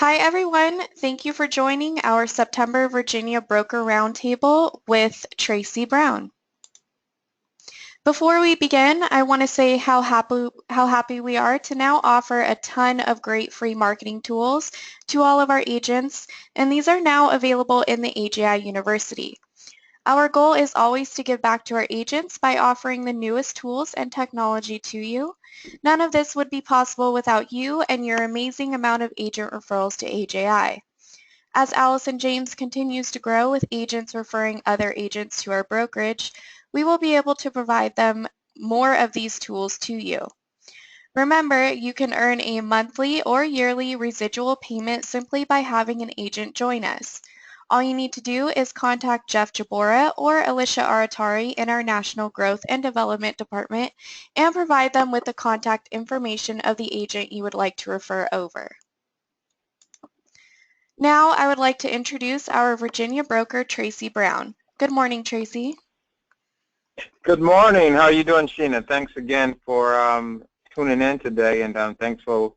Hi everyone, thank you for joining our September Virginia Broker Roundtable with Tracy Brown. Before we begin, I want to say how happy we are to now offer a ton of great free marketing tools to all of our agents, and these are now available in the AJI University. Our goal is always to give back to our agents by offering the newest tools and technology to you. None of this would be possible without you and your amazing amount of agent referrals to AJI. As Allison James continues to grow with agents referring other agents to our brokerage, we will be able to provide them more of these tools to you. Remember, you can earn a monthly or yearly residual payment simply by having an agent join us. All you need to do is contact Jeff Jabora or Alicia Aratari in our National Growth and Development Department and provide them with the contact information of the agent you would like to refer over. Now I would like to introduce our Virginia broker, Tracy Brown. Good morning, Tracy. Good morning. How are you doing, Sheena? Thanks again for tuning in today, and thanks for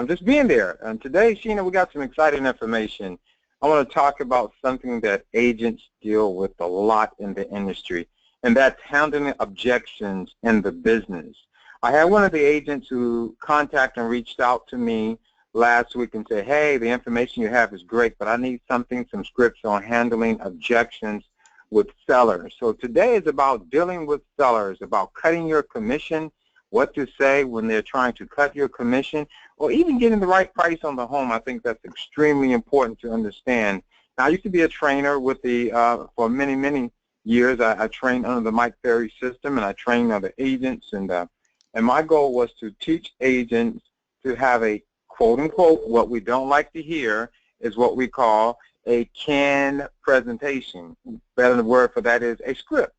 just being there. And today, Sheena, we got some exciting information. I want to talk about something that agents deal with a lot in the industry, and that's handling objections in the business. I had one of the agents who contacted and reached out to me last week and said, hey, the information you have is great, but I need some scripts on handling objections with sellers. So today is about dealing with sellers, about cutting your commission, what to say when they're trying to cut your commission, or even getting the right price on the home. I think that's extremely important to understand. Now, I used to be a trainer with for many years. I trained under the Mike Ferry system, and I trained other agents, and my goal was to teach agents to have a quote-unquote, what we don't like to hear is what we call a canned presentation. Better word for that is a script.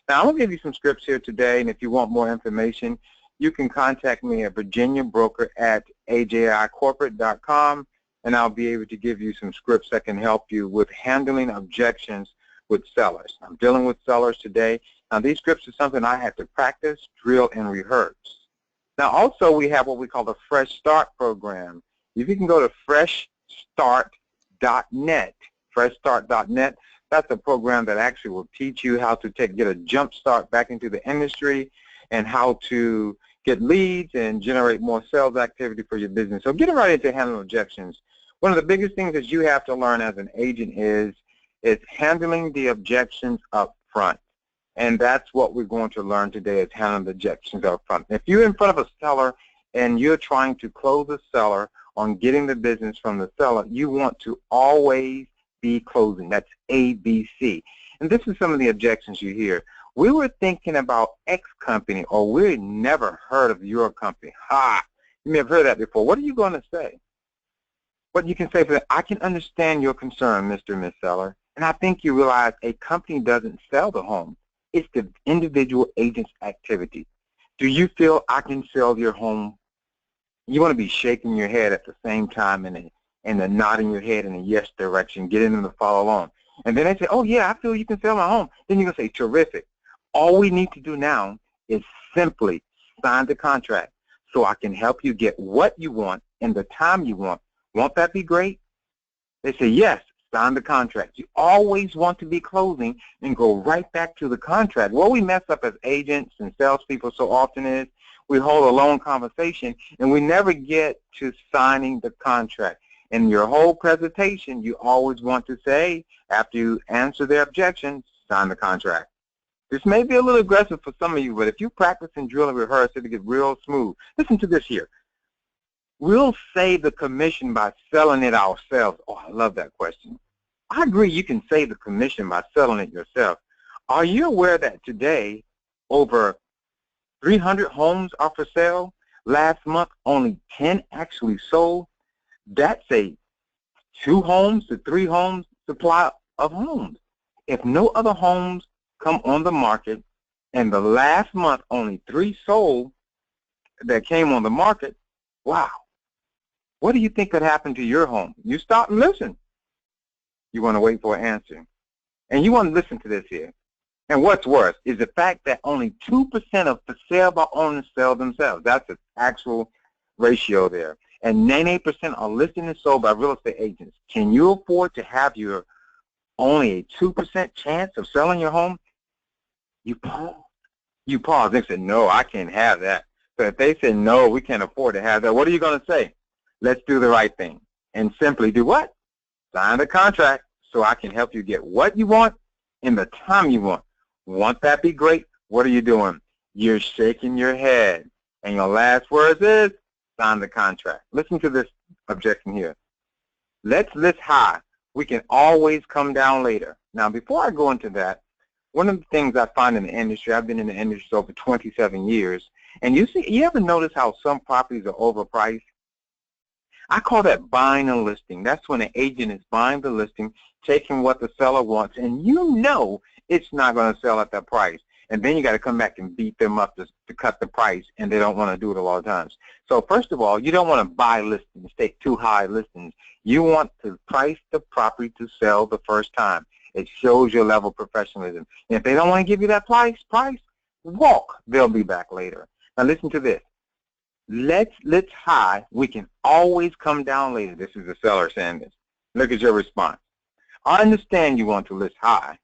Now, I'm going to give you some scripts here today, and if you want more information, you can contact me at virginiabroker@ajicorporate.com, and I'll be able to give you some scripts that can help you with handling objections with sellers. I'm dealing with sellers today. Now, these scripts are something I had to practice, drill, and rehearse. Now, also, we have what we call the Fresh Start program. If you can go to freshstart.net, freshstart.net, that's a program that actually will teach you how to get a jump start back into the industry and how to get leads and generate more sales activity for your business. So getting right into handling objections. One of the biggest things that you have to learn as an agent is handling the objections up front. And that's what we're going to learn today, is handling the objections up front. If you're in front of a seller and you're trying to close a seller on getting the business from the seller, you want to always be closing. That's ABC. And this is some of the objections you hear. We were thinking about X company, or we never heard of your company. Ha! You may have heard that before. What are you going to say? What you can say for that, I can understand your concern, Mr. and Ms. Seller, and I think you realize a company doesn't sell the home. It's the individual agent's activity. Do you feel I can sell your home? You want to be shaking your head at the same time and nodding your head in a yes direction, getting them to follow along. And then they say, oh, yeah, I feel you can sell my home. Then you're going to say, terrific. All we need to do now is simply sign the contract so I can help you get what you want and the time you want. Won't that be great? They say, yes. Sign the contract. You always want to be closing and go right back to the contract. What we mess up as agents and salespeople so often is we hold a long conversation and we never get to signing the contract. In your whole presentation, you always want to say, after you answer their objections, sign the contract. This may be a little aggressive for some of you, but if you practice and drill and rehearse, it'll get real smooth. Listen to this here. We'll save the commission by selling it ourselves. Oh, I love that question. I agree you can save the commission by selling it yourself. Are you aware that today over 300 homes are for sale? Last month, only 10 actually sold. That's a 2 homes to 3 homes supply of homes. If no other homes come on the market and the last month only 3 sold that came on the market, wow. What do you think could happen to your home? You stop and listen. You want to wait for an answer. And you want to listen to this here. And what's worse is the fact that only 2% of the sale by owners sell themselves. That's an actual ratio there. and 98% are listed and sold by real estate agents. Can you afford to have your only a 2% chance of selling your home? You pause. You pause. They say, no, I can't have that. So if they say, no, we can't afford to have that, what are you going to say? Let's do the right thing. And simply do what? Sign the contract so I can help you get what you want in the time you want. Won't that be great? What are you doing? You're shaking your head. And your last words is, sign the contract. Listen to this objection here. Let's list high. We can always come down later. Now, before I go into that, one of the things I find in the industry, I've been in the industry for over 27 years, and you ever notice how some properties are overpriced? I call that buying a listing. That's when an agent is buying the listing, taking what the seller wants, and you know it's not going to sell at that price. And then you got to come back and beat them up to cut the price, and they don't want to do it a lot of times. So first of all, you don't want to buy listings, take too high listings. You want to price the property to sell the first time. It shows your level of professionalism. And if they don't want to give you that price, walk. They'll be back later. Now listen to this. Let's high. We can always come down later. This is the seller saying this. Look at your response. I understand you want to list high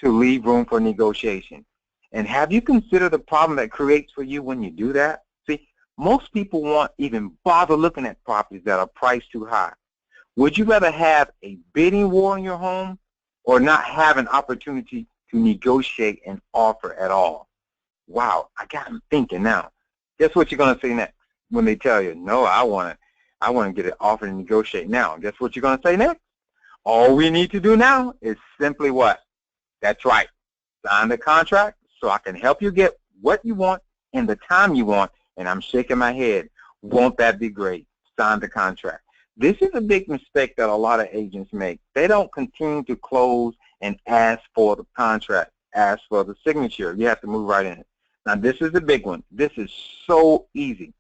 to leave room for negotiation. And have you considered the problem that creates for you when you do that? See, most people won't even bother looking at properties that are priced too high. Would you rather have a bidding war in your home or not have an opportunity to negotiate an offer at all? Wow, I got them thinking now. Guess what you're going to say next when they tell you, no, I want to get an offer to negotiate now. Guess what you're going to say next? All we need to do now is simply what? That's right. Sign the contract so I can help you get what you want in the time you want. And I'm shaking my head. Won't that be great? Sign the contract. This is a big mistake that a lot of agents make. They don't continue to close and ask for the contract, ask for the signature. You have to move right in. Now, this is a big one. This is so easy.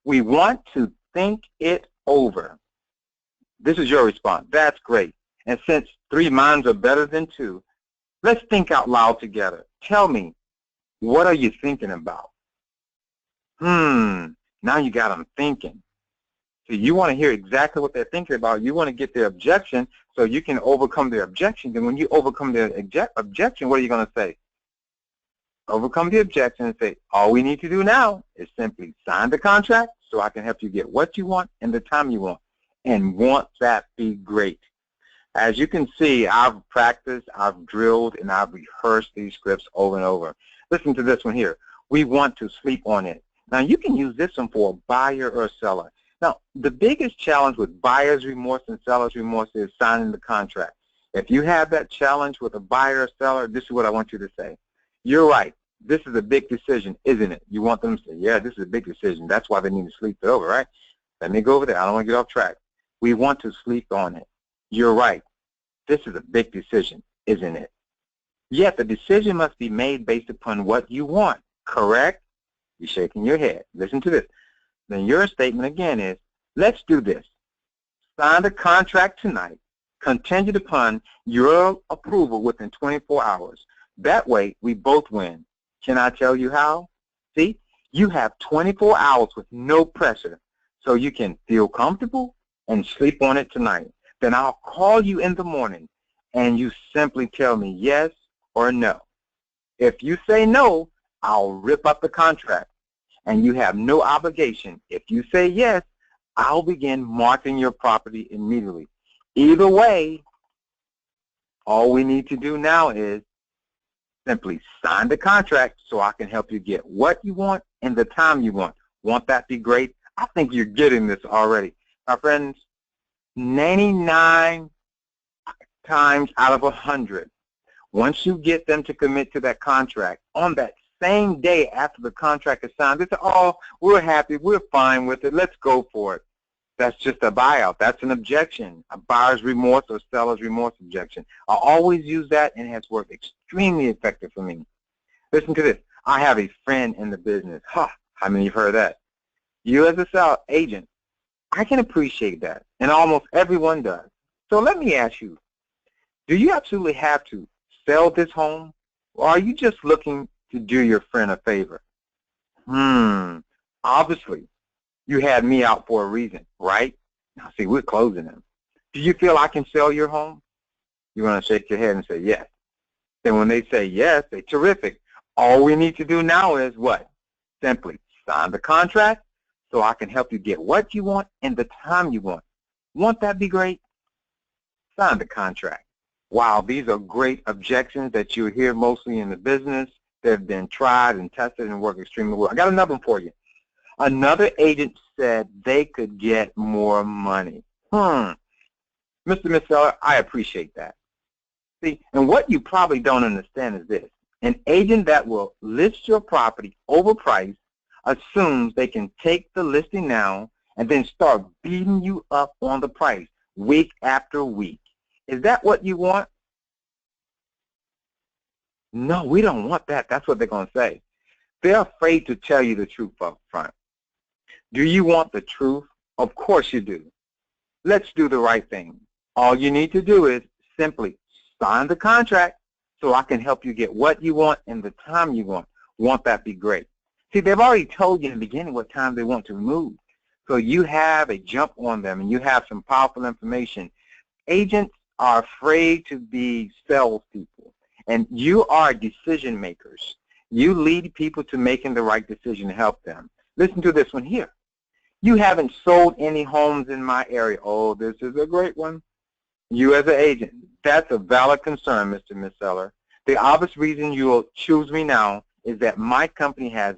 We want to think it over. This is your response. That's great. And since 3 minds are better than 2, let's think out loud together. Tell me, what are you thinking about? Now you got them thinking. So you want to hear exactly what they're thinking about. You want to get their objection so you can overcome their objection. And when you overcome their objection, what are you going to say? Overcome the objection and say, all we need to do now is simply sign the contract so I can help you get what you want and the time you want. And won't that be great? As you can see, I've practiced, I've drilled, and I've rehearsed these scripts over and over. Listen to this one here. We want to sleep on it. Now, you can use this one for a buyer or a seller. Now, the biggest challenge with buyer's remorse and seller's remorse is signing the contract. If you have that challenge with a buyer or seller, this is what I want you to say. You're right. This is a big decision, isn't it? You want them to say, yeah, this is a big decision. That's why they need to sleep it over, right? Let me go over there. I don't want to get off track. We want to sleep on it. You're right. This is a big decision, isn't it? Yet the decision must be made based upon what you want, correct? You're shaking your head. Listen to this. Then your statement again is, let's do this. Sign the contract tonight, contingent upon your approval within 24 hours. That way, we both win. Can I tell you how? See, you have 24 hours with no pressure, so you can feel comfortable and sleep on it tonight. Then I'll call you in the morning, and you simply tell me yes or no. If you say no, I'll rip up the contract, and you have no obligation. If you say yes, I'll begin marketing your property immediately. Either way, all we need to do now is simply sign the contract so I can help you get what you want and the time you want. Won't that be great? I think you're getting this already. My friends, 99 times out of 100, once you get them to commit to that contract, on that same day after the contract is signed, they say, oh, we're happy, we're fine with it, let's go for it. That's just a buyout. That's an objection, a buyer's remorse or seller's remorse objection. I always use that, and it has worked extremely effective for me. Listen to this. I have a friend in the business. How many of you have heard that? You as a seller agent, I can appreciate that, and almost everyone does. So let me ask you, do you absolutely have to sell this home, or are you just looking to do your friend a favor? Obviously, You had me out for a reason, right? Now, see, we're closing them. Do you feel I can sell your home? You're going to shake your head and say yes. Then when they say yes, say terrific. All we need to do now is what? Simply sign the contract so I can help you get what you want and the time you want. Won't that be great? Sign the contract. Wow, these are great objections that you hear mostly in the business. They've been tried and tested and work extremely well. I got another one for you. Another agent said they could get more money. Mr. Miss Seller, I appreciate that. See, and what you probably don't understand is this. An agent that will list your property overpriced assumes they can take the listing now and then start beating you up on the price week after week. Is that what you want? No, we don't want that. That's what they're going to say. They're afraid to tell you the truth up front. Do you want the truth? Of course you do. Let's do the right thing. All you need to do is simply sign the contract so I can help you get what you want and the time you want. Won't that be great? See, they've already told you in the beginning what time they want to move. So you have a jump on them and you have some powerful information. Agents are afraid to be salespeople, and you are decision makers. You lead people to making the right decision to help them. Listen to this one here. You haven't sold any homes in my area. Oh, this is a great one. You as an agent, that's a valid concern, Mr. Miss Seller. The obvious reason you'll choose me now is that my company has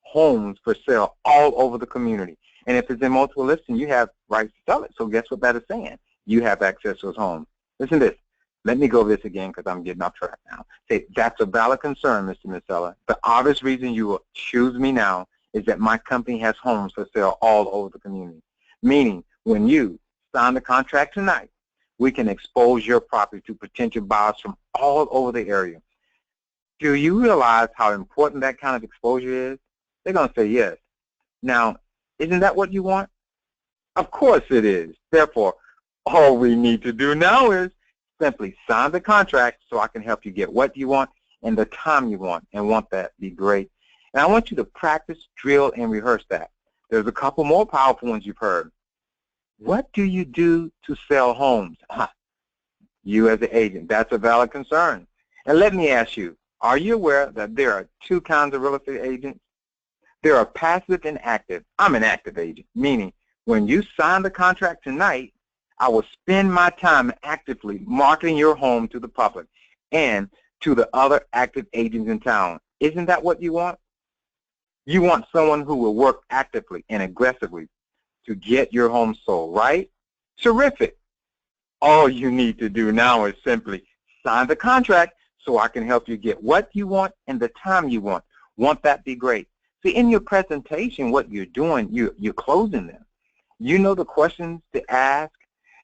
homes for sale all over the community. And if it's in multiple listings, you have rights to sell it. So guess what that is saying? You have access to those homes. Listen to this. Let me go over this again because I'm getting off track now. Say, that's a valid concern, Mr. Miss Seller. The obvious reason you will choose me now is that my company has homes for sale all over the community. Meaning, when you sign the contract tonight, we can expose your property to potential buyers from all over the area. Do you realize how important that kind of exposure is? They're going to say yes. Now, isn't that what you want? Of course it is. Therefore, all we need to do now is simply sign the contract so I can help you get what you want and the time you want, and won't that be great? And I want you to practice, drill, and rehearse that. There's a couple more powerful ones you've heard. What do you do to sell homes? You as an agent, that's a valid concern. And let me ask you, are you aware that there are two kinds of real estate agents? There are passive and active. I'm an active agent, meaning when you sign the contract tonight, I will spend my time actively marketing your home to the public and to the other active agents in town. Isn't that what you want? You want someone who will work actively and aggressively to get your home sold, right? Terrific. All you need to do now is simply sign the contract so I can help you get what you want and the time you want. Won't that be great? See, in your presentation, what you're doing, you're closing them. You know the questions to ask.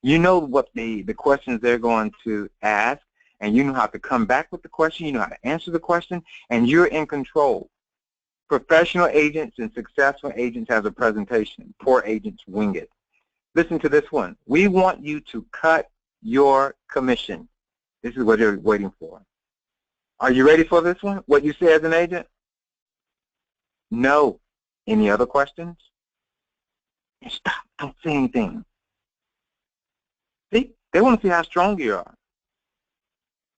You know what the questions they're going to ask, and you know how to come back with the question. You know how to answer the question, and you're in control. Professional agents and successful agents have a presentation. Poor agents wing it. Listen to this one. We want you to cut your commission. This is what you're waiting for. Are you ready for this one? What you say as an agent? No. Any other questions? Stop. Don't say anything. See? They want to see how strong you are.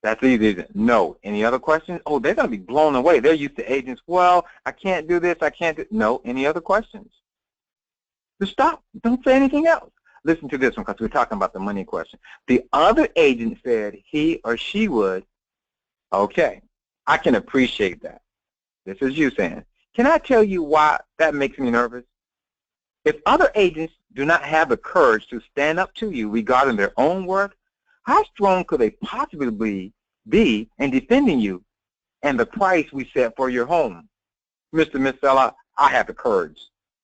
That's easy. No. Any other questions? Oh, they're going to be blown away. They're used to agents. Well, I can't do this. I can't do. No. Any other questions? Just stop. Don't say anything else. Listen to this one because we're talking about the money question. The other agent said he or she would. Okay. I can appreciate that. This is you saying. Can I tell you why that makes me nervous? If other agents do not have the courage to stand up to you regarding their own worth, how strong could they possibly be in defending you and the price we set for your home? Mr. Miss Seller, I have the courage.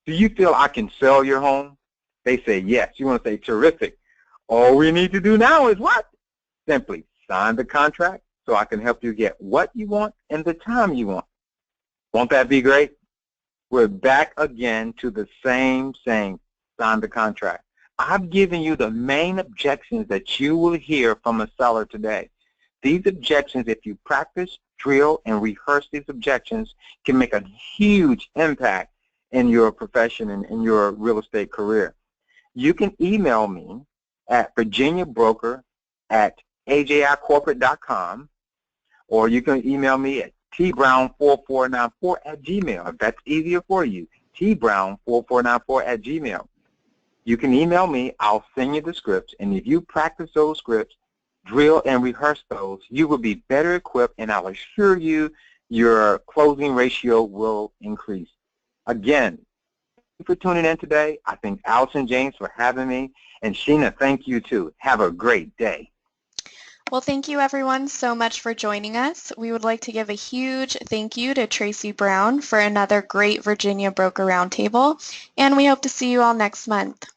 Do you feel I can sell your home? They say yes. You want to say terrific. All we need to do now is what? Simply sign the contract so I can help you get what you want and the time you want. Won't that be great? We're back again to the same saying, sign the contract. I've given you the main objections that you will hear from a seller today. These objections, if you practice, drill, and rehearse these objections, can make a huge impact in your profession and in your real estate career. You can email me at virginiabroker@ajicorporate.com, or you can email me at tbrown4494@gmail, if that's easier for you, tbrown4494@gmail. You can email me, I'll send you the scripts, and if you practice those scripts, drill and rehearse those, you will be better equipped, and I'll assure you your closing ratio will increase. Again, thank you for tuning in today. I thank Allison James for having me, and Sheena, thank you too. Have a great day. Well, thank you everyone so much for joining us. We would like to give a huge thank you to Tracy Brown for another great Virginia Broker Roundtable, and we hope to see you all next month.